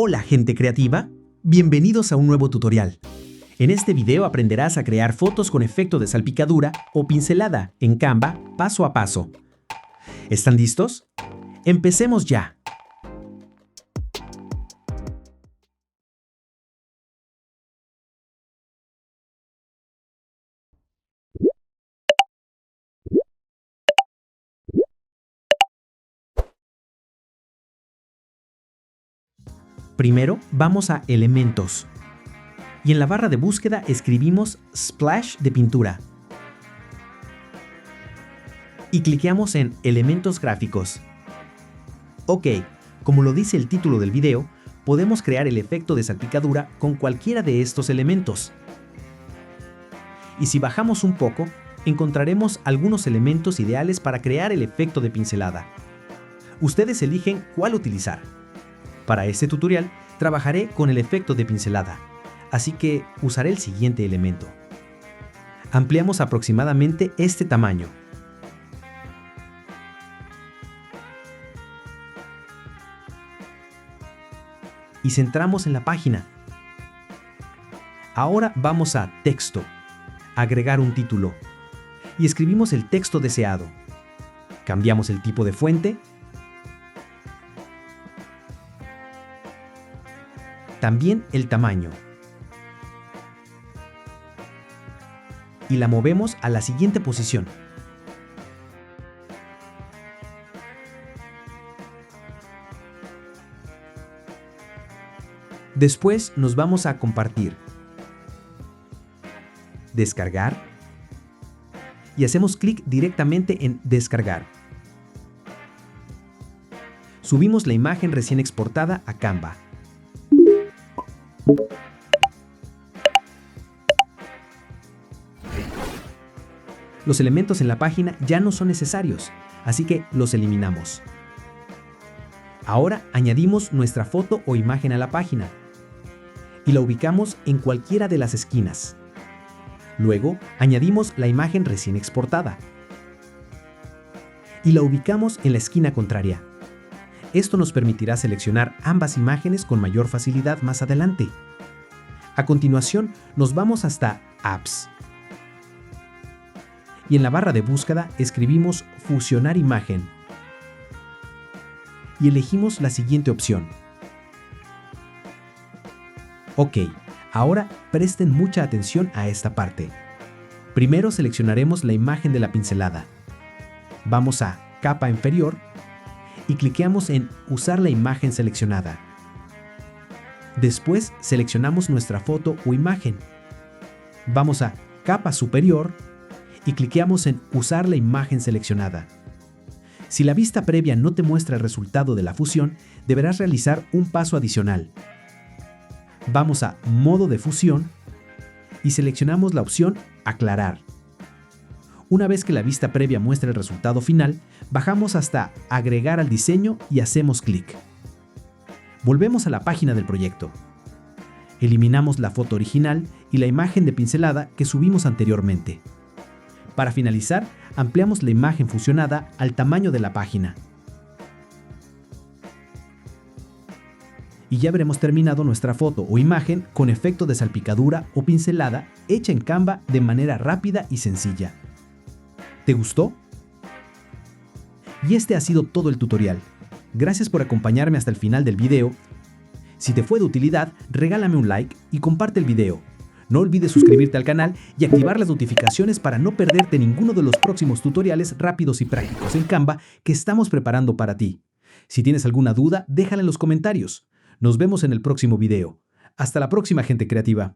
Hola gente creativa, bienvenidos a un nuevo tutorial. En este video aprenderás a crear fotos con efecto de salpicadura o pincelada en Canva paso a paso. ¿Están listos? ¡Empecemos ya! Primero vamos a Elementos y en la barra de búsqueda escribimos Splash de pintura y cliqueamos en Elementos gráficos. Ok, como lo dice el título del video, podemos crear el efecto de salpicadura con cualquiera de estos elementos. Y si bajamos un poco, encontraremos algunos elementos ideales para crear el efecto de pincelada. Ustedes eligen cuál utilizar. Para este tutorial, trabajaré con el efecto de pincelada, así que usaré el siguiente elemento. Ampliamos aproximadamente este tamaño. Y centramos en la página. Ahora vamos a Texto, agregar un título, y escribimos el texto deseado. Cambiamos el tipo de fuente, también el tamaño. Y la movemos a la siguiente posición. Después nos vamos a Compartir, Descargar y hacemos clic directamente en Descargar. Subimos la imagen recién exportada a Canva. Los elementos en la página ya no son necesarios, así que los eliminamos. Ahora añadimos nuestra foto o imagen a la página y la ubicamos en cualquiera de las esquinas. Luego añadimos la imagen recién exportada y la ubicamos en la esquina contraria. Esto nos permitirá seleccionar ambas imágenes con mayor facilidad más adelante. A continuación, nos vamos hasta Apps. Y en la barra de búsqueda escribimos Fusionar imagen. Y elegimos la siguiente opción. Ok, ahora presten mucha atención a esta parte. Primero seleccionaremos la imagen de la pincelada. Vamos a Capa inferior y cliqueamos en Usar la imagen seleccionada. Después seleccionamos nuestra foto o imagen. Vamos a Capa superior y cliqueamos en Usar la imagen seleccionada. Si la vista previa no te muestra el resultado de la fusión, deberás realizar un paso adicional. Vamos a Modo de fusión y seleccionamos la opción Aclarar. Una vez que la vista previa muestra el resultado final, bajamos hasta Agregar al diseño y hacemos clic. Volvemos a la página del proyecto. Eliminamos la foto original y la imagen de pincelada que subimos anteriormente. Para finalizar, ampliamos la imagen fusionada al tamaño de la página. Y ya habremos terminado nuestra foto o imagen con efecto de salpicadura o pincelada hecha en Canva de manera rápida y sencilla. ¿Te gustó? Y este ha sido todo el tutorial. Gracias por acompañarme hasta el final del video. Si te fue de utilidad, regálame un like y comparte el video. No olvides suscribirte al canal y activar las notificaciones para no perderte ninguno de los próximos tutoriales rápidos y prácticos en Canva que estamos preparando para ti. Si tienes alguna duda, déjala en los comentarios. Nos vemos en el próximo video. Hasta la próxima, gente creativa.